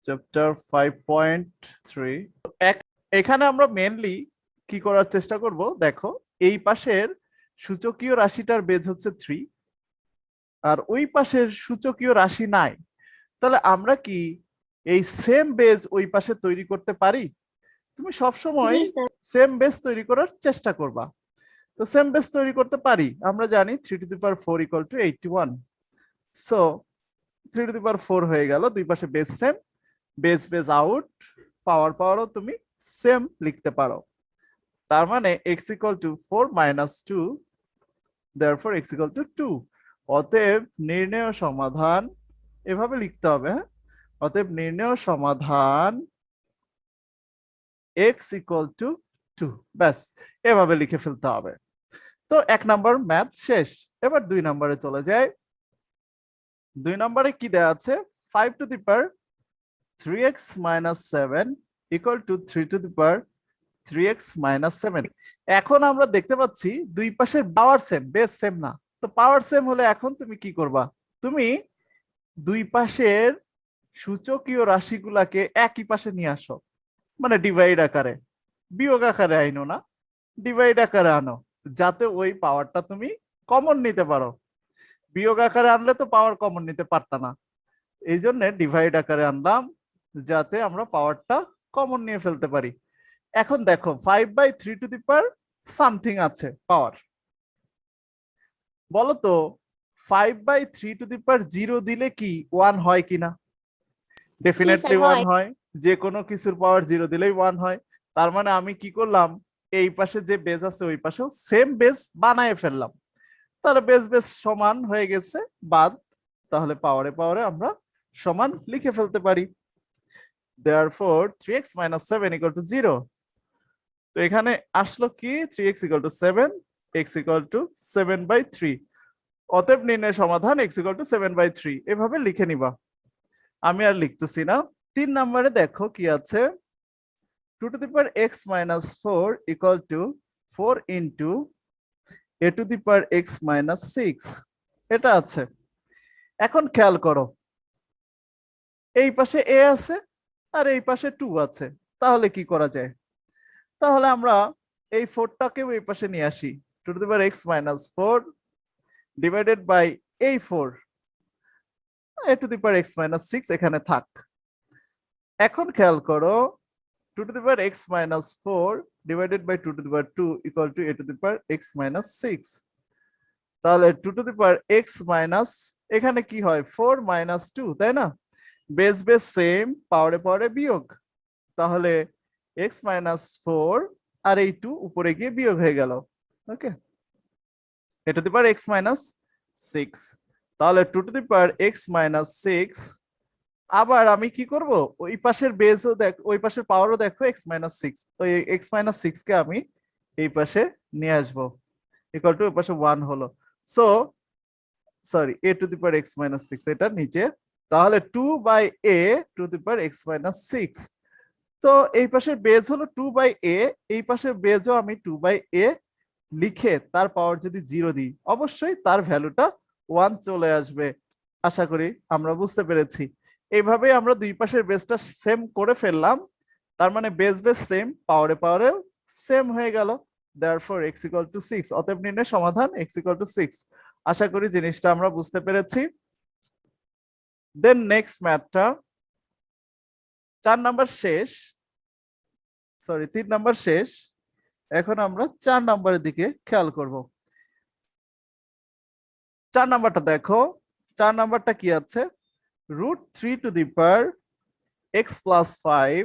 Chapter 5.3 এখানে আমরা mainly কি করার চেষ্টা করব, দেখো এই পাশের সূচকীয় রাশিটার বেজ হচ্ছে 3 আর ওই পাশের সূচকীয় রাশি 9। তাহলে আমরা কি এই সেম বেজ ওই পাশে তৈরি করতে পারি? তুমি সবসময় জি স্যার। সেম বেজ তৈরি করার চেষ্টা করবা। তো সেম বেজ তৈরি করতে পারি, আমরা জানি 3^4 = 81। সো 3^4 হয়ে গেল, দুই পাশে base same, base base out, পাওয়ারও তুমি সেম লিখতে পারো। তার মানে x = 4 - 2, therefore x = 2। অতএব নির্ণেয় সমাধান এভাবে লিখতে হবে, হ্যাঁ? অতএব নির্ণেয় সমাধান x = 2, ব্যাস এভাবে লিখে ফেলতে হবে। তো 1 নম্বর ম্যাথ শেষ। এবার 2 নম্বরে চলে যায়। 2 নম্বরে কি দেয়া আছে? 5^3x - 7 = 3^3x - 7। এখন আমরা দেখতে পাচ্ছি দুই পাশের পাওয়ার সেম, বেস সেম না। তো পাওয়ার সেম হলে এখন তুমি কি করবা? তুমি দুই পাশের সূচকীয় রাশিগুলাকে একই পাশে নিয়ে আসো, মানে ডিভাইড আকারে, বিয়োগ আকারে আইনো না, ডিভাইড আকারে আনো, যাতে ওই পাওয়ারটা তুমি কমন নিতে পারো। বিয়োগ আকারে আনলে তো পাওয়ার কমন নিতে পারতা না, এই জন্য ডিভাইড আকারে আনলাম, যাতে আমরা পাওয়ারটা কমন নিয়ে ফেলতে পারি। এখন দেখো 5/3 সামথিং আছে পাওয়ার, বলো তো 5/3 দিলে কি 1 হয় কিনা? জি স্যার ডেফিনেটলি 1 হয়। হয়। যে কোনো কিছুর পাওয়ার 0 দিলেই 1 হয়। তার মানে আমি কি করলাম, এই পাশে যে বেজ আছে ওই পাশেও সেম বেজ বানায় ফেললাম, তাহলে বেজ বেজ সমান হয়ে গেছে, বাদ। তাহলে পাওয়ারে আমরা সমান লিখে ফেলতে পারি। therefore 3x - 7 = 0। তো এখানে আসলো কি 3x = 7, x = 7/3। অতএব নির্ণয় সমাধান x = 7/3, এভাবে লিখে নিবা। আমি আর লিখতেছি না। 3 নম্বরে দেখো কি আছে, 2x - 4 = 4 × a⁴ - 6, এটা আছে। এখন খেয়াল করো, এই পাশে a আছে আর এই পাশে 2 আছে, তাহলে কি করা যায়? তাহলে আমরা এই 4টাকেও এই পাশে নিয়ে আসি। 2x - 4 ডিভাইডেড বাই এই 4, a⁴ - 6 এখানে থাক। এখন খেয়াল করো, 2x - 4 ডিভাইডেড বাই 2^2 = a⁴ - 6। তাহলে 2x মাইনাস, এখানে কি হয় 4 - 2, তাই না? বেস বেস সেম, পাওয়ারে বিয়োগ, তাহলে x - 4 আর এই 2 উপরে গিয়ে বিয়োগ হয়ে গেল। ওকে, a⁴ - 6। তাহলে 2x - 6। আবার আমি কি করব, ওই পাশের বেসও দেখ, ওই পাশের পাওয়ারও দেখো x - 6, তো এই x - 6 কে আমি এই পাশে নিয়ে আসবো, ইকুয়াল টু ওই পাশে 1 হলো। সো সরি, a⁴x - 6 এটা নিচে, তাহলে 2/a⁴x - 6। তো এই পাশের বেজ হলো 2/a, এই পাশের বেজও আমি 2/a লিখে তার পাওয়ার যদি 0 দিই, অবশ্যই তার ভ্যালুটা 1 চলে আসবে। আশা করি আমরা বুঝতে পেরেছি। এইভাবে আমরা দুই পাশের বেসটা সেম করে ফেললাম, তার মানে বেস বেস সেম, পাওয়ারেও সেম হয়ে গেল। therefore x = 6, অতএব নির্ণয় সমাধান x = 6। আশা করি জিনিসটা আমরা বুঝতে পেরেছি। দেন নেক্সট ম্যাথটা 4 নাম্বার শেষ, সরি 3 নাম্বার শেষ। এখন আমরা 4 নাম্বারের দিকে খেয়াল করব। 4 নাম্বারটা দেখো, 4 নাম্বারটা কি আছে, √3 x + 5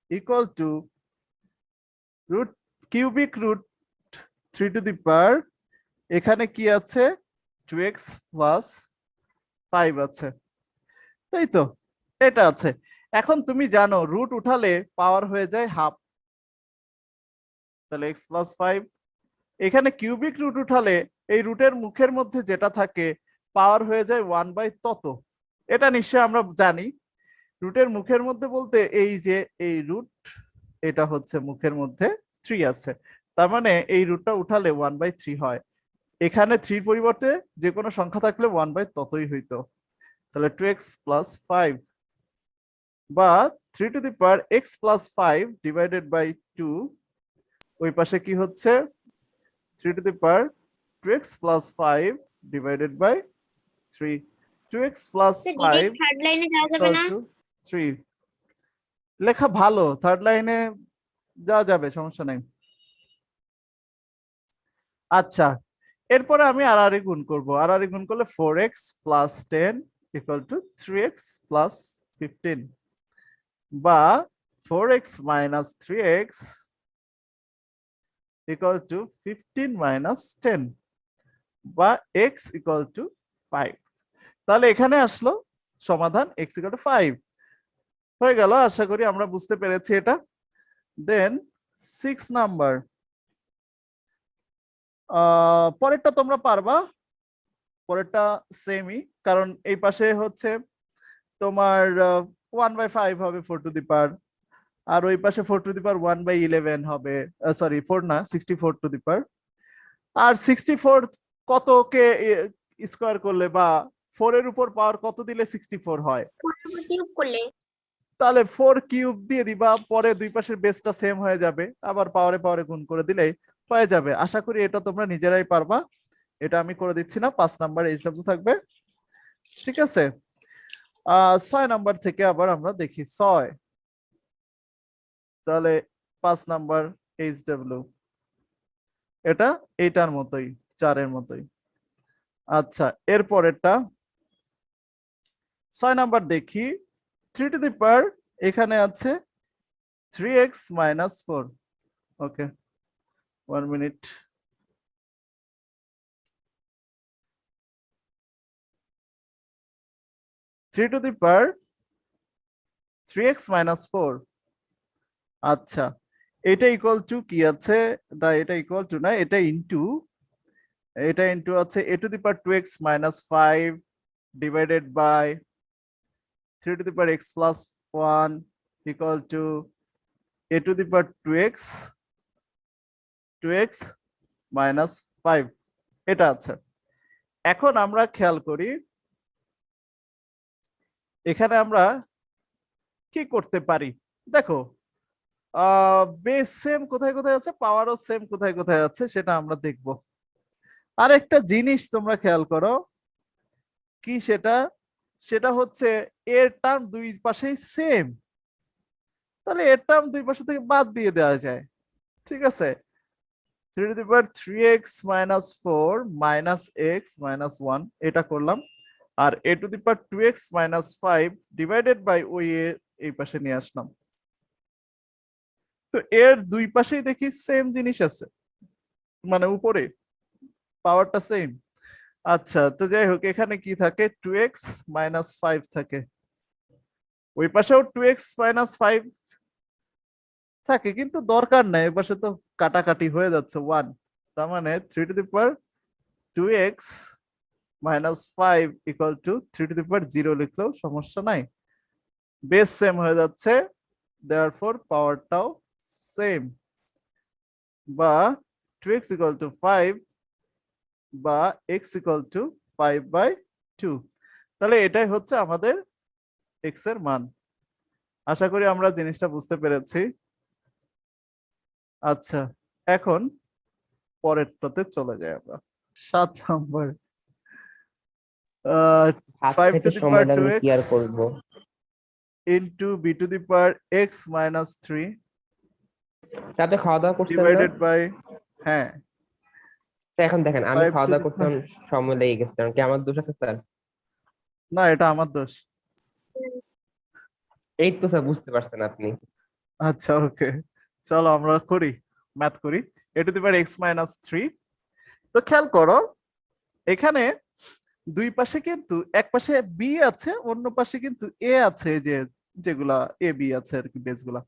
= কিউবিক রুট 3 এখানে কি আছে 2x + 5 আছে, তাই তো? এটা আছে। এখন তুমি জানো রুট উঠালে পাওয়ার হয়ে যায় হাফ, তাহলে x + 5। এখানে কিউবিক রুট উঠালে এই রুটের মুখের মধ্যে যেটা থাকে পাওয়ার হয়ে যায় 1/তত। এটা নিশ্চয়ই আমরা জানি। রুটের মুখের মধ্যে বলতে এই যে এই রুট, এটা হচ্ছে মুখের মধ্যে 3 আছে, তার মানে এই রুটটা উঠালে 1/3 হয়। এখানে 3 পরিবর্তে যে কোনো সংখ্যা থাকলে 1/ততই হইতো। তাহলে 2x + 5 বা 3 to the power x plus 5 divided by 2, ওই পাশে কি হচ্ছে 3 to the power 2x plus 5 divided by 3, 2x plus 5 third লাইনে যাওয়া যাবে ইকুয়াল না? টু 3। লেখা ভালো, থার্ড লাইনে যাওয়া যাবে, সমস্যা নাই। আচ্ছা, এরপরে আমি আড়াআড়ি গুণ করব। আড়াআড়ি গুণ করলে 4x plus 10 equal to 3x plus 15, বা 4x minus 3x equal to 15 minus 10, বা x ইকুয়াল টু 5। তাহলে এখানে আসলো সমাধান x ইকুয়াল টু 5 হয়ে গেল। আশা করি আমরা বুঝতে পেরেছি এটা। দেন 6 নাম্বার, পরেরটা তোমরা পারবা, পরেরটা সেমই, কারণ এই পাশে হচ্ছে তোমার 1/5 হবে 4 টু দি পাওয়ার, আর ওই পাশে 4 টু দি পাওয়ার 1/11 হবে, সরি 4 না 64 two the power. R 64 কতকে square করলে বা 4 এর উপর পাওয়ার কত দিলে 64 হয়? কিউব করলে। তাহলে 4 কিউব দিয়ে দিবা, পরে দুই পাশের বেসটা সেম হয়ে যাবে, আবার পাওয়ারে পাওয়ারে গুণ করে দিলেই হয়ে যাবে। আশা করি এটা তোমরা নিজেরাই পারবা, এটা আমি করে দিচ্ছি না। 5 নাম্বার এইচডব্লিউ থাকবে, ঠিক আছে। 6 নাম্বার থেকে আবার আমরা দেখি 6, তাহলে 5 নাম্বার এইচডব্লিউ এটা এইটার মতোই, 4 এর মতোই। আচ্ছা, এরপরেরটা 6 নাম্বার দেখি। 3 টু দি পাওয়ার এখানে আছে 3x minus 4। Okay, 1 minute. 3 to the power 3x minus 4। আচ্ছা, এটা ইকুয়াল টু কি আছে? এটা ইকুয়াল টু না, এটা ইনটু, এটা ইনটু আছে a to the power 2x minus 5 divided by 3 to the power x plus 1 equal to a to the power 2x minus 5, এটা আছে। এখন আমরা খেয়াল করি এখানে আমরা কি করতে পারি। দেখো, বেস সেম কোথায় কোথায় আছে, পাওয়ারও সেম কোথায় কোথায় আছে, সেটা আমরা দেখব। আর একটা জিনিস তোমরা খেয়াল করো, কি সেটা? সেটা হচ্ছে এর টার্ম দুই পাশেই সেম, তাহলে এর টার্ম দুই পাশে থেকে বাদ দিয়ে দেওয়া যায়, ঠিক আছে। 3 to the power 3x minus 4 minus x minus 1 এটা করলাম, আর a to the power 2x minus 5 divided by ওই এই পাশে নিয়ে আসলাম। তো এর দুই পাশেই দেখি সেম জিনিস আছে, মানে উপরে পাওয়ারটা সেম। আচ্ছা, তো যাই হোক, এখানে কি থাকে 2x মাইনাস 5 থাকে, ওই পাশেও 2x মাইনাস 5 থাকে, কিন্তু দরকার নাই, ওই পাশে তো কাটাকাটি হয়ে যাচ্ছে 1। তার মানে 3 to the power 2x minus 5 equal to 3 to the power 0 লিখলেও সমস্যা নাই, বেস সেম হয়ে যাচ্ছে, দেয়ারফর পাওয়ারটাও সেম। বা 2x ইকুয়াল টু 5 বা x ইকুয়াল টু 5/2, তাহলে এটাই হচ্ছে আমাদের x এর মান। আশা করি আমরা জিনিসটা বুঝতে পেরেছি। আচ্ছা, এখন পরেরটাতে চলে যাই আমরা। 7 নম্বর, হাত 5 থেকে টু দি পাওয়ার সময়টা আমি কি 2x আর করব? Into b two the power x minus 3 রাতে খাওয়া দাওয়া করছেন না? ডিভাইডেড বাই, হ্যাঁ, তো এখন দেখেন আমি 5 খাওয়া টু দাওয়া দি করতে পাওয়ার, সময় লেগে গেছে, কারণ কি আমার দোষ আছে স্যার? না এটা আমার দোষ। এই তো স্যার বুঝতে পারছেন আপনি। আচ্ছা, ওকে, চলো আমরা করি, ম্যাথ করি। a to the power x minus 3, তো খেয়াল করো এখানে দুই পাশে কিন্তু এক পাশে বি আছে, অন্য পাশে কিন্তু এ আছে, যে যেগুলা এ বি আছে আর কি বেসগুলা,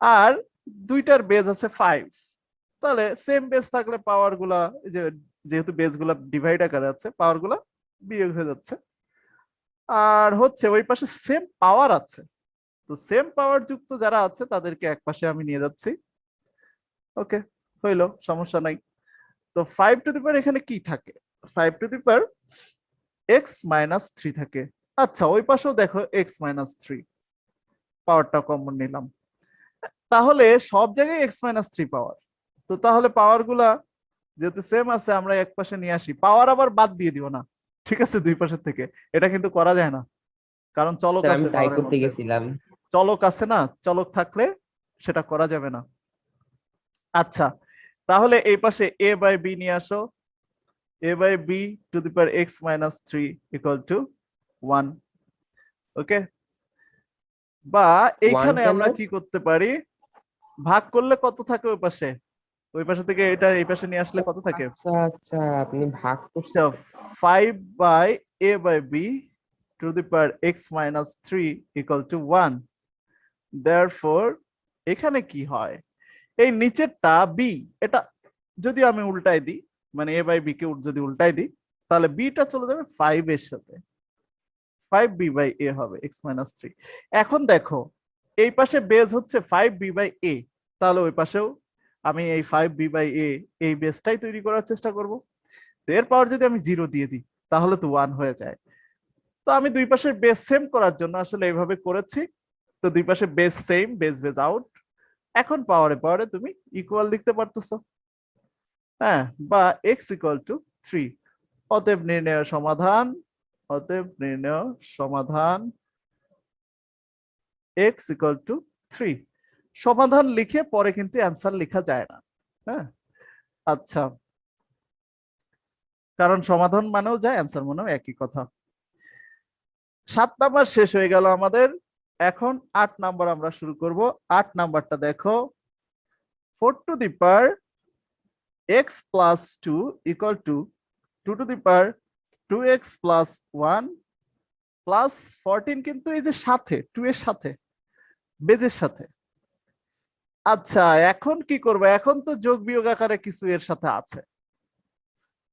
আর দুইটার বেজ আছে 5। তাহলে সেম বেস থাকলে পাওয়ার গুলা, যেহেতু বেস গুলা ডিভাইড আকারে আছে, পাওয়ার গুলা বিয়োগ হয়ে যাচ্ছে। আর হচ্ছে ওই পাশে সেম পাওয়ার আছে, তো সেম পাওয়ার যুক্ত যারা আছে তাদেরকে এক পাশে আমি নিয়ে যাচ্ছি। ওকে, হইলো, সমস্যা নাই। তো 5 টু দি পাওয়ার এখানে কি থাকে? 5 to the power x minus 3 থাকে। আচ্ছা, ওই পাশেও দেখো x মাইনাস 3, পাওয়ারটা কমন নিলাম, তাহলে সব জায়গায় এক্স মাইনাস থ্রি পাওয়ার। তো তাহলে পাওয়ার গুলা যেহেতু সেম আছে আমরা এক পাশে নিয়ে আসি, পাওয়ার আবার বাদ দিয়ে দিও না, ঠিক আছে, দুই পাশের থেকে। এটা কিন্তু করা যায় না, কারণ চলক স্যার আমি আছে ট্রাই পাওয়ারের করতে মধ্যে। গেছিলাম। চলক আছে না, চলক থাকলে সেটা করা যাবে না। আচ্ছা, তাহলে এই পাশে এ বাই বি নিয়ে আসো। a by b to the power x minus 3 equal to 1, ওকে। বা ওয়ান এইখানে কেন? আমরা কি করতে পারি, ভাগ করলে কত থাকে ওই পাশে, ওই পাশে থেকে এটা এই পাশে নিয়ে আসলে কত থাকে, আচ্ছা আচ্ছা, আপনি ভাগ করছেন। 5 by a by b to the power x minus 3 equal to 1। therefore এখানে কি হয়, এই নিচেরটা বি, এটা যদি আমি উল্টাই দিই, মানে a by b কে যদি উল্টাই দিই, তাহলে বিটা চলে যাবে 5 এর সাথে, 5b বাই a হবে x মাইনাস 3। এখন দেখো এই পাশে বেজ হচ্ছে 5b বাই a, তাহলে ওই পাশেও আমি এই 5b বাই a এই বেসটাই তৈরি করার চেষ্টা করব। এর পাওয়ার যদি আমি 0 দিয়ে দিই তাহলে তো 1 হয়ে যায়। তো আমি দুই পাশের বেস সেম করার জন্য আসলে এইভাবে করেছি। তো দুই পাশে base same, base base out. এখন পাওয়ারে পাওয়ারে তুমি ইকুয়াল লিখতে পারতেছো, হ্যাঁ, বা x ইকুয়াল টু 3। অতএব নির্ণয় সমাধান, অতএব নির্ণয় সমাধান x ইকুয়াল টু 3। সমাধান লিখে পরে কিন্তু অ্যান্সার লেখা যায় না, হ্যাঁ। আচ্ছা, কারণ সমাধান মানেও যায় অ্যান্সার মানেও একই কথা। 7 নাম্বার শেষ হয়ে গেল আমাদের। এখন 8 নাম্বার আমরা শুরু করব। 8 নাম্বারটা দেখো, 4 to the power x plus 2 equal to 2 to the power 2x plus 1 plus 14, কিন্তু এই যে সাথে 2 এর সাথে, বেজের সাথে। আচ্ছা, এখন কি করবো, এখন তো যোগ বিয়োগ আকারে কিছু এর সাথে আছে,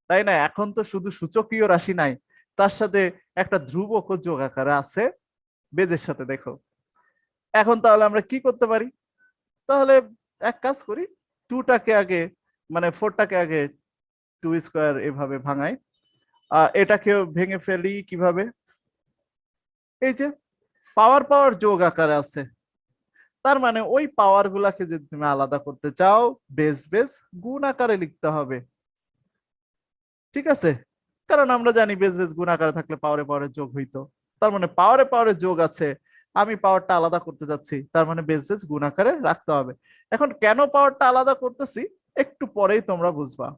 তাই না? এখন তো শুধু সূচকীয় রাশি নাই, তার সাথে একটা ধ্রুবক যোগ আকারে আছে বেজের সাথে, দেখো। এখন তাহলে আমরা কি করতে পারি, তাহলে এক কাজ করি, 2টাকে আগে, মানে 4টাকে আগে 2 স্কোয়ার এভাবে ভাঙাই। এটাকেও ভেঙে ফেলি কিভাবে, এই যে পাওয়ার পাওয়ার যোগ আকারে আছে, তার মানে ওই পাওয়ার গুলাকে যদি তুমি আলাদা করতে চাও, বেস বেস গুণ আকারে লিখতে হবে, ঠিক আছে? কারণ আমরা জানি বেস বেস গুণ আকারে থাকলে পাওয়ারে পাওয়ারে যোগ হইতো। তার মানে পাওয়ারে পাওয়ারে যোগ আছে, আমি পাওয়ারটা আলাদা করতে যাচ্ছি, তার মানে বেস বেস গুণ আকারে রাখতে হবে। এখন কেন পাওয়ারটা আলাদা করতেছি একটু পরেই তোমরা বুঝবা।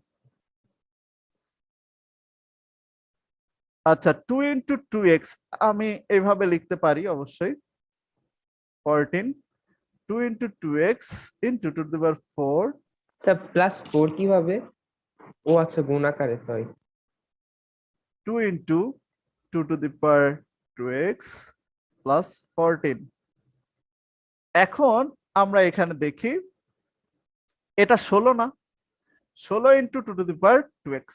আচ্ছা, 2 ইন্টু 2x আমি এইভাবে লিখতে পারি অবশ্যই, 14, 2 into 2x into 2 to the power 4, sir plus four কিভাবে? ও আচ্ছা, গুণ আকারে, sorry. 2 into 2 to the power 2x plus 14। এখন আমরা এখানে দেখি এটা 16 না, 16 into 2 to the power 2x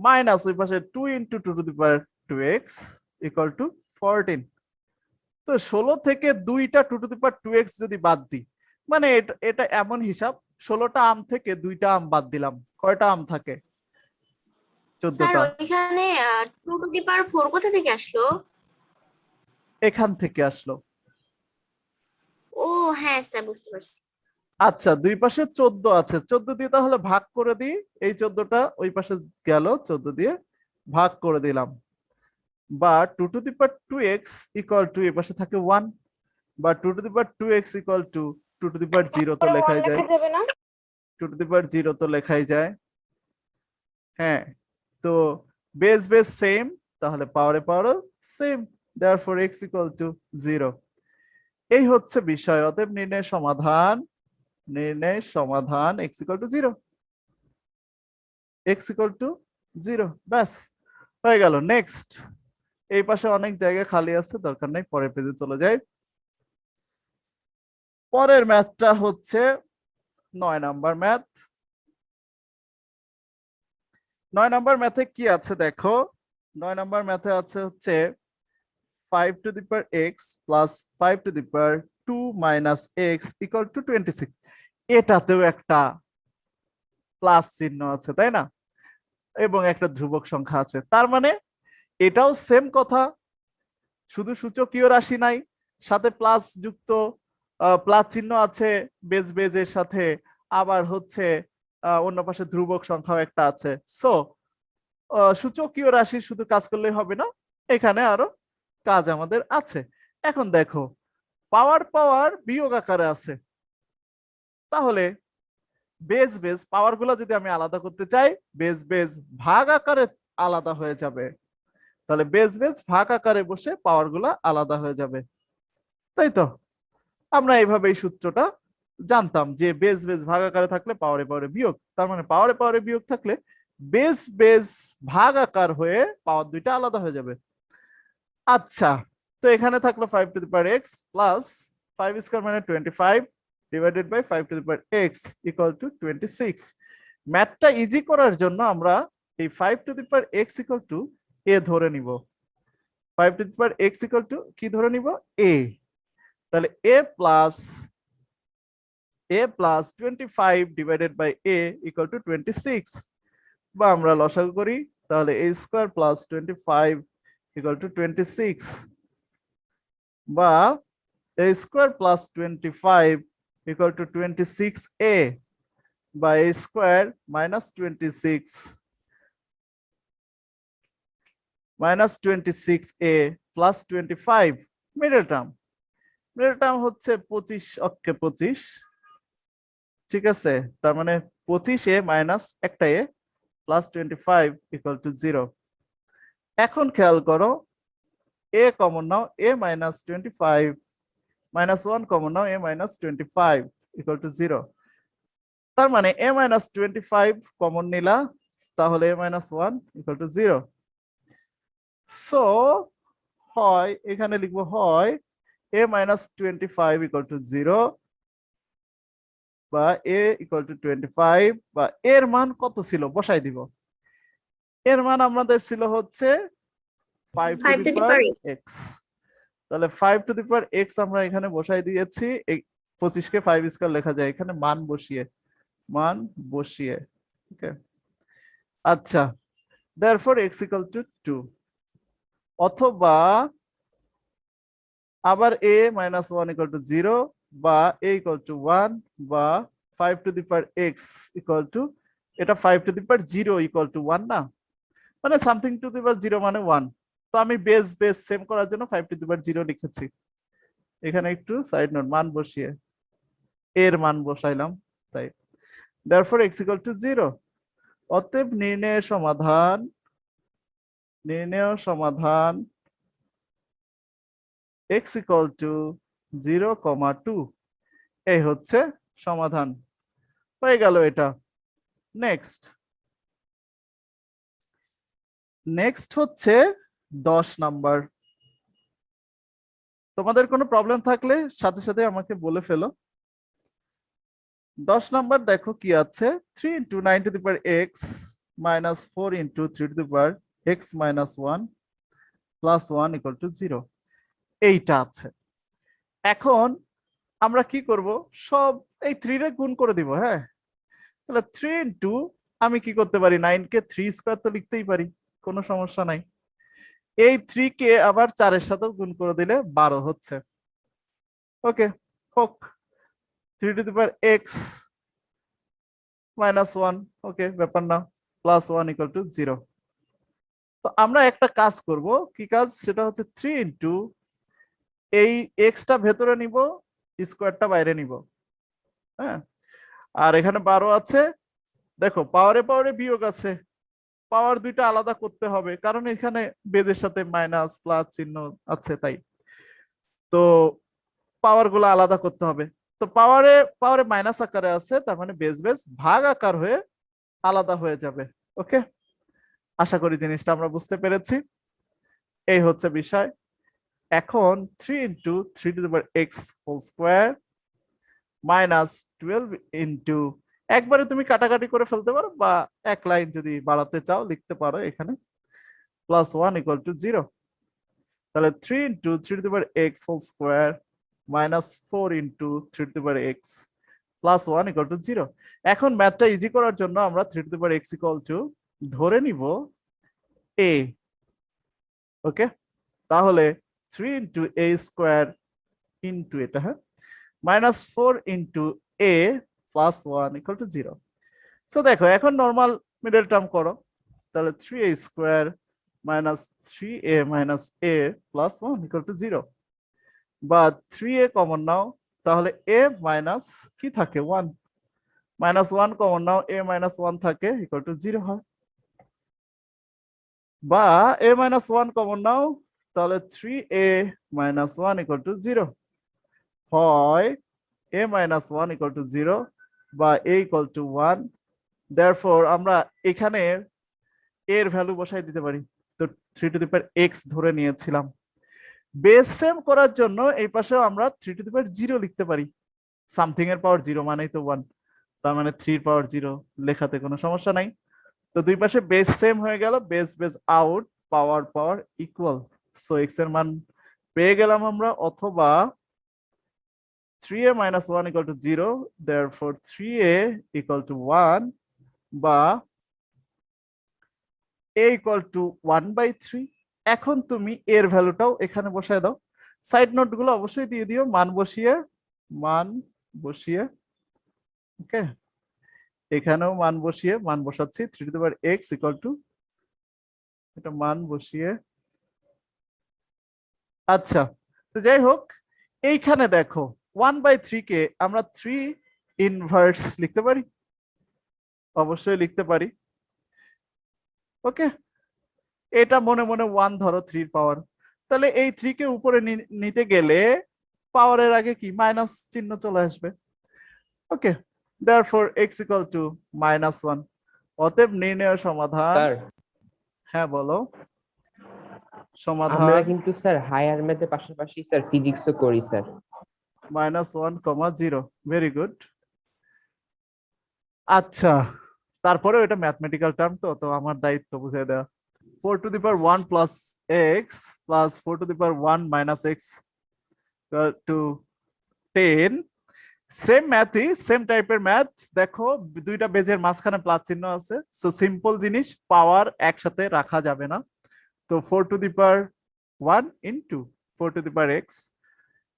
minus ওই পাশে 2 into 2 to the power 2x equal two 14। তো 16 থেকে 2টা 2 টু দি পাওয়ার 2x যদি বাদ দিই, মানে এটা এটা এমন হিসাব, 16টা আম থেকে 2টা আম বাদ দিলাম, কয়টা আম থাকে? স্যার 14টা। ওইখানে 2 টু দি পাওয়ার 4 কোথা থেকে আসলো? এখান থেকে আসলো। ও হ্যাঁ স্যার, বুঝতে পারছি। আচ্ছা, দুই পাশে 14 আছে, 14 দিয়ে তাহলে ভাগ করে দিই, এই 14টা ওই পাশে গেল, 14 দিয়ে ভাগ করে দিলাম। বা 2 to the power 2x equal to এই পাশে থাকে 1, বা 2 to the power 2x equal to 2 to the power 0 তো লেখাই যায়, 2 টু দি পাওয়ার 0 তো লেখাই যায়, হ্যাঁ। তো বেস বেস সেম, তাহলে পাওয়ারে পাওয়ারও same, therefore x equal to 0। এই হচ্ছে বিষয়। অতএব নির্ণয় সমাধান, নির্ণয় সমাধান x equal to 0, x equal to 0, ব্যাস হয়ে গেল। নেক্সট, এই পাশে অনেক জায়গা খালি আছে, দরকার নেই, পরের পেজে চলে যাই। পরের ম্যাথটা হচ্ছে 9 নাম্বার ম্যাথ। 9 নাম্বার ম্যাথে কি আছে দেখো, 9 নাম্বার ম্যাথে আছে হচ্ছে 5 to the power x plus 5 to the power 2 minus x equal to 26। এটাতেও একটা প্লাস চিহ্ন আছে, তাই না? এবং একটা ধ্রুবক সংখ্যা আছে, তার মানে এটাও সেম কথা, শুধু সূচকীয় রাশি নাই, সাথে প্লাস যুক্ত প্লাস চিহ্ন আছে বেজ বেজের সাথে, আবার হচ্ছে অন্য পাশে ধ্রুবক সংখ্যাও একটা আছে। সো সূচকীয় রাশি শুধু কাজ করলেই হবে না, এখানে আরো কাজ আমাদের আছে। এখন দেখো পাওয়ার পাওয়ার বিয়োগ আকারে আছে, তাহলে বেজ বেজ পাওয়ার গুলা যদি আমি আলাদা করতে চাই, বেজ বেজ ভাগ আকারে আলাদা হয়ে যাবে। তাহলে বেজ বেজ ভাগ আকারে বসে পাওয়ার গুলা আলাদা হয়ে যাবে, তাই তো? আমরা এইভাবে এই সূত্রটা জানতাম যে বেজ বেজ ভাগ আকারে থাকলে পাওয়ারে পাওয়ারে বিয়োগ, তার মানে পাওয়ারে পাওয়ারে বিয়োগ থাকলে বেজ বেজ ভাগ আকার হয়ে পাওয়ার দুইটা আলাদা হয়ে যাবে। আচ্ছা, তো এখানে থাকলো 5 to the power x plus 5 square মানে 25 divided by 5 to the power x equal to 26। ম্যাথটা ইজি করার জন্য আমরা এই 5 to the power x equal to a ধরে নিব। 5 to the power x equal to কি ধরে নিব? a। তাহলে a plus 25 divided by a equal to 26, বা আমরা লসাগু করি, তাহলে a square plus 25 equal to 26, বা a square plus 25 equal to 26a, বা a square minus 26a plus 25 middle term. Middle term হচ্ছে 25 অক্ষে 25, ঠিক আছে? তার মানে 25a মাইনাস একটা a প্লাস 25 ইকুয়াল টু 0। এখন খেয়াল করো a common now, a minus 25 minus 1 common now, a minus 25 equal to 0। তার মানে a মাইনাস 25 কমন নিলা, তাহলে a minus 1 equal to 0। So হয় এখানে লিখবো হয় a মাইনাস 25 ইকুয়াল টু 0, বা a ইকুয়াল টু 25, বা এর মান কত ছিল বসাই দিব। এর মান আমাদের ছিল হচ্ছে 5 টু দি পাওয়ার x। তাহলে 5 টু দি পাওয়ার x আমরা এখানে বসাই দিয়েছি, এই 25 কে 5 স্কয়ার লেখা যায় এখানে মান বসিয়ে। ওকে, আচ্ছা, therefore x equal to 2, অথবা আবার a minus 1 equal to 0, বা a equal to 1, বা 5 to the power x equal to, এটা 5 to the power 0 equal to 1 না, মানে সামথিং টু দি পাওয়ার 0 মানে 1। তো আমি বেস সেম করার জন্য 5 টু দি পাওয়ার 0 লিখেছি। এখানে একটু সাইড নোট, মান বসিয়ে এর মান বসাইলাম, তাই therefore x equal to 0। অতএব নির্ণয় সমাধান x equal to 0, 2, এই হচ্ছে সমাধান হয়ে গেল এটা। নেক্সট হচ্ছে 10 নাম্বার। তোমাদের কোনো প্রবলেম থাকলে সাথে সাথে আমাকে বলে ফেলো। 10 নাম্বার দেখো কি আছে, 3 into 9 to the power x minus 4 into 3 to the power x minus 1 plus 1 equal to 0, এইটা আছে। এখন আমরা কি করব, সব এই 3 রে গুণ করে দিব। হ্যাঁ, তাহলে 3 into, আমি কি করতে পারি, 9 কে 3 স্কয়ার তো লিখতেই পারি, কোনো সমস্যা নাই। এই 3 কে আবার 4 এর সাথে গুণ করে দিলে 12 হচ্ছে। ওকে, হোক 3 to the power x minus 1, ওকে ব্যাপার না, প্লাস 1 equal to 0। তো আমরা একটা কাজ করব, কি কাজ, সেটা হচ্ছে 3 into এই এক্সটা ভেতরে নিব, স্কোয়ারটা বাইরে নিব। হ্যাঁ, আর এখানে 12 আছে, দেখো পাওয়ারে পাওয়ারে বিয়োগ আছে, পাওয়ার দুইটা আলাদা করতে হবে কারণ এখানে বেজের সাথে মাইনাস প্লাস চিহ্ন আছে, তাই তো পাওয়ার গুলো আলাদা করতে হবে। তো পাওয়ারে পাওয়ারে মাইনাস আকারে আছে, তার মানে বেজ ভাগ আকার হয়ে আলাদা হয়ে যাবে। ওকে, আশা করি জিনিসটা আমরা বুঝতে পেরেছি। এই হচ্ছে বিষয়। এখন 3 into 3 to the power x whole square minus 12 into, একবারে তুমি কাটাকাটি করে ফেলতে পারো, বা এক লাইন যদি বাড়াতে চাও লিখতে পারো এখানে, প্লাস 1 equal to 0। তাহলে 3 into 3 to the power x whole square minus 4 into 3 to the power x plus 1 equal to 0। এখন ম্যাথটা ইজি করার জন্য আমরা 3 to the power x equal to ধরে নিব a। ওকে, তাহলে 3 into a square ইন্টু এটা, হ্যাঁ, -4 into a plus 1 equal to 0। So দেখো এখন নর্মাল মিডল টার্ম করো, তাহলে 3a square minus 3a minus a plus 1 equal to 0, বা 3a কমন নাও, তাহলে a মাইনাস কি থাকে 1, -1 কমন নাও, a মাইনাস 1 থাকে ইকুয়াল টু 0 হয়, বা a মাইনাস 1 কমন নাও, তাহলে 3a মাইনাস 1 ইকুয়াল টু 0 হয়, a মাইনাস 1 ইকুয়াল টু 0 বা a ইকুয়াল টু 1। দেয়ারফর আমরা এখানে এর ভ্যালু বসাই দিতে পারি। তো 3 টু দি পাওয়ার x ধরে নিয়েছিলাম। বেস সেম করার জন্য এই পাশেও আমরা 3 টু দি পাওয়ার 0 লিখতে পারি। সামথিং এর পাওয়ার 0 মানেই তো 1, তার মানে 3 এর পাওয়ার 0 লেখাতে কোনো সমস্যা নাই। তো দুই পাশে বেস সেম হয়ে গেল, বেস বেস আউট, পাওয়ার পাওয়ার ইকুয়াল। সো x এর মান পেয়ে গেলাম আমরা, অথবা 3a minus 1 equal to 0, therefore 3a equal to 1, বা a equal to 1/3। এখন তুমি এর ভ্যালুটাও এখানে বসায় দাও, সাইড নোট গুলো অবশ্যই দিয়ে দিও, মান বসিয়ে ওকে, এখানেও মান বসাচ্ছি 3 to the power x equal two, এটা মান বসিয়ে, আচ্ছা। তো যাই হোক, এইখানে দেখো 1/3 কে আমরা 3 ইনভার্স লিখতে পারি, অবশ্যই লিখতে পারি। ওকে, এটা মনে মনে 1 ধরো 3 পাওয়ার, তাহলে এই 3 কে উপরে নিতে গেলে পাওয়ারের আগে কি মাইনাস চিহ্ন চলে আসবে। ওকে, therefore x equal to -1। অতএব নির্ণয় সমাধান, স্যার হ্যাঁ বলো, আমরা সমাধান কিন্তু স্যার হায়ার ম্যাথের পাশাপাশি স্যার ফিজিক্সও করি স্যার। -1, 0, very good. আচ্ছা, তারপরেও এটা ম্যাথমেটিক্যাল টার্ম, তো আমার দায়িত্ব বুঝিয়ে দেওয়া। 4 to the power 1 plus x plus 4 to the power 1 minus x to 10, same ম্যাথই, সেম টাইপের ম্যাথ। দেখো দুইটা বেজের মাঝখানে প্লাস চিহ্ন আছে, সো সিম্পল জিনিস, পাওয়ার একসাথে রাখা যাবে না। তো 4 to the power 1 into 4 to the power x,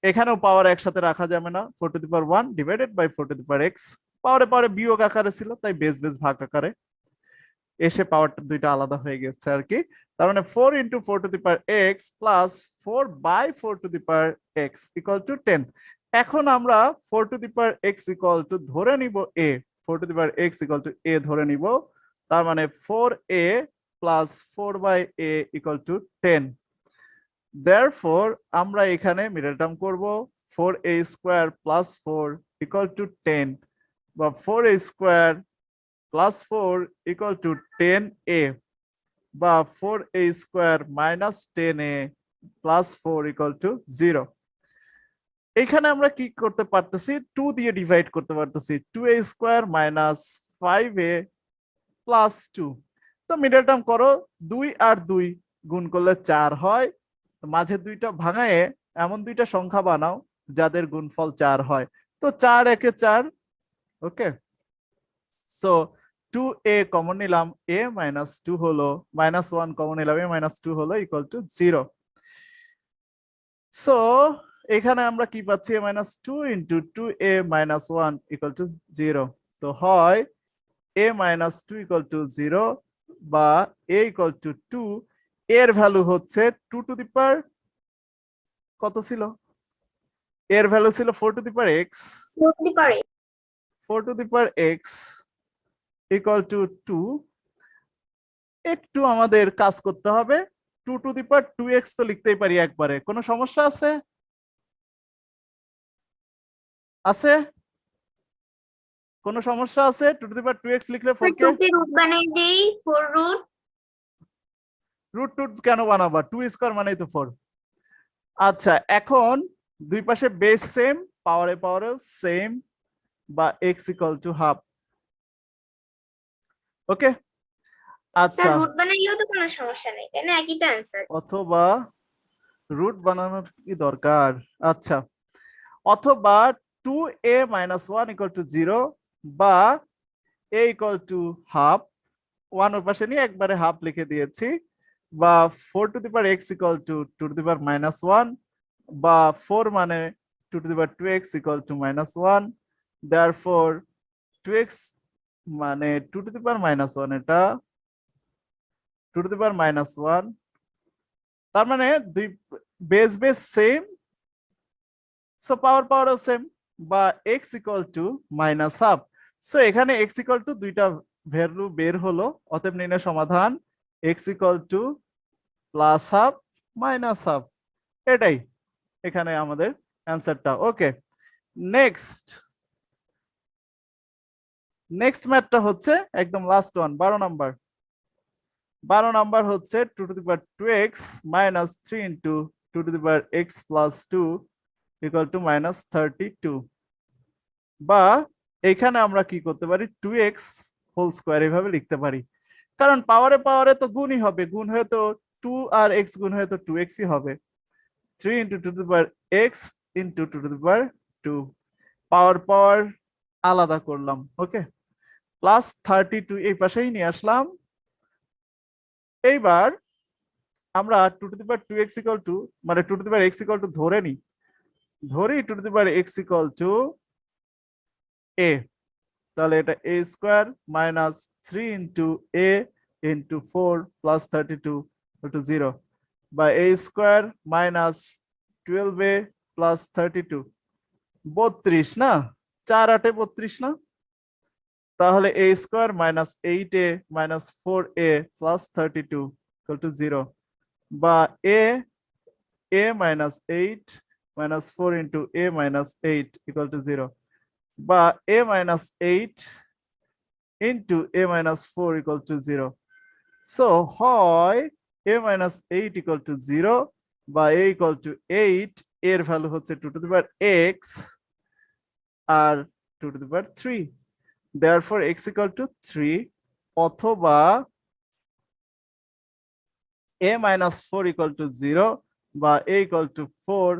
এখানেও পাওয়ার একসাথে রাখা যাবে না, 4 to the power 1 divided by 4 to the power x, পাওয়ারে পাওয়ারে বিয়োগ আকারে ছিল, তাই বেস বেস ভাগ আকারে এসে পাওয়ারটা দুইটা আলাদা হয়ে গেছে আর কি। তার মানে 4 into 4 to the power x plus 4 by 4 to the power x equal to 10। এখন আমরা 4 to the power x equal to ধরে নিব a, 4 to the power x equal to a ধরে নিব, তার মানে 4a plus 4 by a equal to 10। therefore আমরা এখানে মিডল টার্ম করব, 4a square plus 4 equal to 10, বা 4a square plus 4 equal to 10a, বা 4a square minus 10a plus 4 equal to 0। এখানে আমরা কি করতে পারতেছি, 2 দিয়ে ডিভাইড করতে পারতেছি, 2a square minus 5a plus 2। তো মিডল টার্ম করো, 2 আর 2 গুণ করলে 4 হয়, মাঝে দুইটা ভাঙায়ে এমন দুইটা সংখ্যা বানাও যাদের গুণফল 4 হয়। তো 4 একে 4, ওকে। সো 2a কমন নিলাম, a মাইনাস 2 হলো, -1 কমন নিলাম, a মাইনাস 2 হলো ইকুয়াল টু 0। সো এখানে আমরা কি পাচ্ছি, a minus 2 into 2a minus 1 equal to 0। তো হয় a মাইনাস 2 ইকুয়াল টু 0, বা a ইকুয়াল টু 2, এর ভ্যালু হচ্ছে 2 টু দি পাওয়ার কত ছিল, এর ভ্যালু ছিল 4 to the power x, 4 to the power x equal to 2। একটু আমাদের কাজ করতে হবে, 2 টু দি পাওয়ার 2x তো লিখতেই পারি একবারে, কোনো সমস্যা আছে? কোনো সমস্যা আছে? 2 টু দি পাওয়ার 2x লিখলে 4 কে রুট বানাই দেই, 4 রুট। রুট কেন বানাবা, 2 স্কয়ার মানেই তো 4। আচ্ছা, এখন দুই পাশে বেস সেম, পাওয়ারে সেম, বা x ইকুয়াল টু হাফ। ওকে, আচ্ছা, স্যার রুট বানাইলেও তো কোনো সমস্যা নেই, তাই না? একই তো অ্যান্সার। অথবা রুট বানানোর কি দরকার, আচ্ছা, অথবা 2a মাইনাস 1 ইকুয়াল টু 0, বা a ইকুয়াল টু হাফ, 1 ওর পাশে নিয়ে একবারে হাফ লিখে দিয়েছি, বা 4 to the power x equal to 2 to the power -1, বা 4 মানে 2 to the power 2x equal to -1, therefore 2x মানে 2 to the power -1, এটা 2 to the power -1, তার মানে দুই বেস সেম, সো পাওয়ারও সেম, বা x ইকুয়াল টু -1/2। সো এখানে x equal two দুইটা ভ্যালু বের হলো, অতএব নির্ণয় সমাধান x ইকুয়াল টু +1/2 -1/2। এটাই এখানে আমাদের অ্যান্সারটা। ওকে, নেক্সট ম্যাথটা হচ্ছে একদম লাস্ট ওয়ান, 12 নাম্বার। 12 নাম্বার হচ্ছে 2 to the power 2x - 3 into 2 to the power x plus 2 equal to -32, বা এখানে আমরা কি করতে পারি, 2x হোল স্কয়ার এভাবে লিখতে পারি, কারণ পাওয়ারে তো গুণই হবে, গুণ হয়ে তো 2 আর x গুণ হয়ে তো 2x ই হবে। 3 into 2 to the power x into 2 to the power 2, পাওয়ার আলাদা করলাম। ওকে, প্লাস 32 এই পাশেই নিয়ে আসলাম। এইবার আমরা 2 to the power 2x equal to মানে 2 to the power x equal to ধরি 2 to the power x equal to a, তাহলে এটা a square minus 3 into a into 4 plus 32 to 0, বা a square minus 12a plus 32, 32 না, 4 8 32 না, তাহলে a square minus 8a minus 4a plus 32 equal to 0, বা a minus 8 minus 4 into a minus 8 equal to 0, বা a minus 8 into a minus 4 equal to 0. So হয় a minus 8 equal to 0 বা a equal to 8 এর value হচ্ছে 2 to the power x R 2 to the power 3, therefore x equal to 3, অথবা a minus 4 equal to 0 বা a equal to 4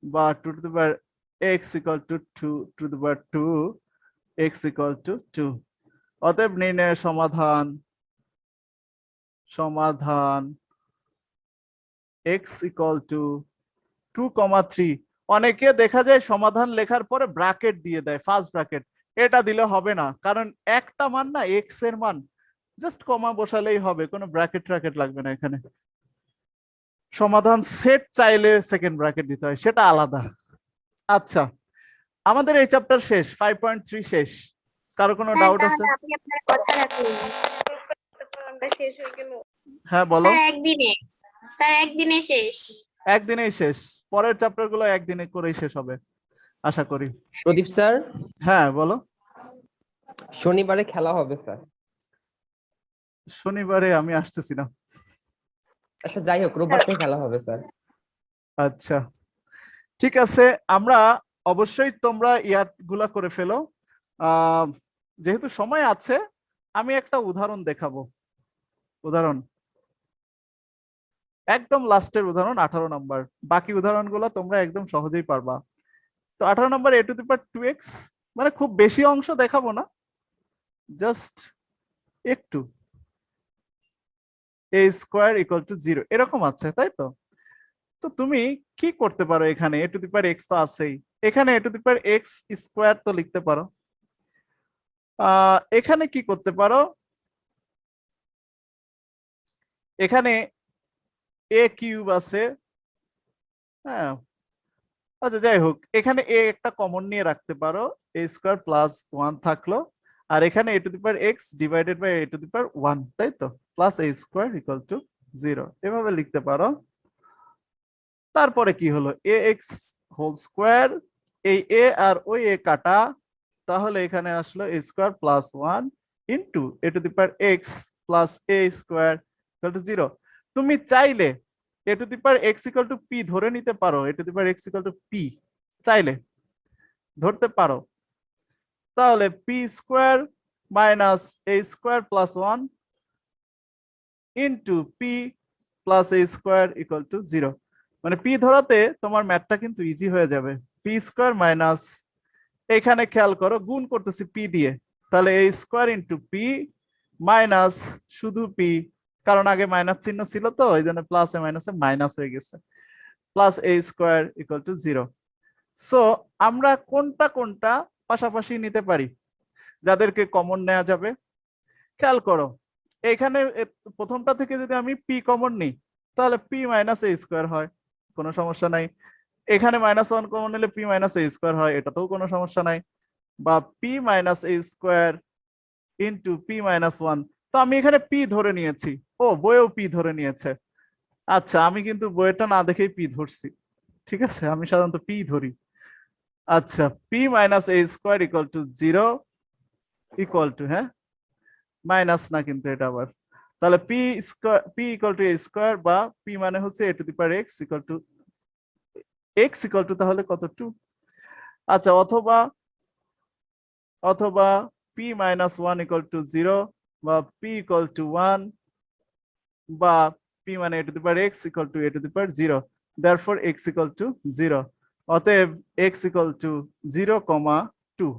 বা 2 to the power x equal to 2 to the power 2 x equal to 2। অতএব নির্ণয়ের সমাধান x equal to 2,3। অনেকে দেখা যায় সমাধান লেখার পরে ব্র্যাকেট দিয়ে দেয়, ফার্স্ট ব্র্যাকেট, এটা দিলে হবে না, কারণ একটা মান না x এর মান, জাস্ট কমা বসালেই হবে, কোনো ব্র্যাকেট লাগবে না এখানে। সমাধান সেট চাইলে সেকেন্ড ব্র্যাকেট দিতে হয়, সেটা আলাদা। আচ্ছা, আমাদের এই চ্যাপ্টার শেষ, 5.3 শেষ। কারো কোনো স্যার, ডাউট আছে? তাহলে আপনি আপনার কথা রাখুন। আমরা শেষ হয়ে গেল। হ্যাঁ বলো। স্যার একদিনে শেষ। একদিনেই শেষ, পরের চ্যাপ্টার গুলো একদিনে করেই শেষ হবে আশা করি। প্রদীপ স্যার, হ্যাঁ বলো। শনিবারে খেলা হবে স্যার। শনিবারে আমি আসতেছি না। আচ্ছা যাই হোক, রোববারটাই খেলা হবে স্যার। আচ্ছা ঠিক আছে, আমরা অবশ্যই তোমরা ইয়ারগুলা করে ফেলো। যেহেতু সময় আছে, আমি একটা উদাহরণ দেখাবো। উদাহরণ একদম লাস্টের উদাহরণ 18 নম্বর, বাকি উদাহরণগুলো তোমরা একদম সহজেই পারবা। তো 18 নম্বর a to the power 2x, মানে খুব বেশি অংশ দেখাবো না, জাস্ট একটু, a স্কয়ার ইকুয়াল টু 0 এরকম আছে, তাই তো? তো তুমি কি করতে পারো, এখানে a to the power x তো আছেই, এখানে a to the power x square তো লিখতে পারো। এখানে কি করতে পারো, এখানে a কিউব আছে, হ্যাঁ আচ্ছা যাই হোক, এখানে a একটা কমন নিয়ে রাখতে পারো, a স্কয়ার প্লাস 1 থাকলো, আর এখানে a to the power x divided by a to the power 1, তাই তো, plus a square equal to 0 এভাবে লিখতে পারো। তারপরে কি হলো, ax হোল স্কয়ার, এই a আর ওই a কাটা, তাহলে এখানে আসলো a square plus 1 into a to the power x plus a square equal to 0। তুমি চাইলে a to the power x equal to p ধরে নিতে পারো, a to the power x equal to p চাইলে ধরতে পারো, তাহলে p square minus a square plus 1 into p plus a square equal to 0। মানে p ধরাতে তোমার ম্যাথটা কিন্তু ইজি হয়ে যাবে। p স্কয়ার মাইনাস, এখানে খেয়াল করো গুণ করতেছি p দিয়ে, তাহলে a square into p minus শুধু p, কারণ আগে মাইনাস চিহ্ন ছিল তো এই জন্য প্লাসে মাইনাসে মাইনাস হয়ে গেছে, plus a square equal to 0। So আমরা কোনটা কোনটা পাশাপাশি নিতে পারি যাদেরকে কমন নেওয়া যাবে? খেয়াল করো, এখানে প্রথমটা থেকে যদি আমি পি কমন নিই তাহলে পি মাইনাস এ স্কোয়ার হয়, কোনো সমস্যা নাই। এখানে -1 কমন নিলে পি মাইনাস এ স্কোয়ার হয়, এটাতেও কোনো সমস্যা নাই। বা P minus A square into P -1, তো আমি এখানে পি ধরে নিয়েছি। ও, বইয়েও পি ধরে নিয়েছে। আচ্ছা, আমি কিন্তু বইয়েরটা না দেখেই পি ধরছি। ঠিক আছে, আমি সাধারণত পি ধরি। আচ্ছা, P minus A square equal to 0 equal to, হ্যাঁ মাইনাস না কিন্তু এটা আবার, তাহলে P square P equal to A square, বা পি মানে হচ্ছে A to the power X equal to তাহলে কত 2। আচ্ছা, অথবা অথবা পি -1 ইকুয়াল টু 0, বা পি ইকুয়াল টু 1, বা পি মানে A to the power X equal to A to the power 0, therefore X equal to 0। অতএব এক্স ইকুয়াল টু 0, 2।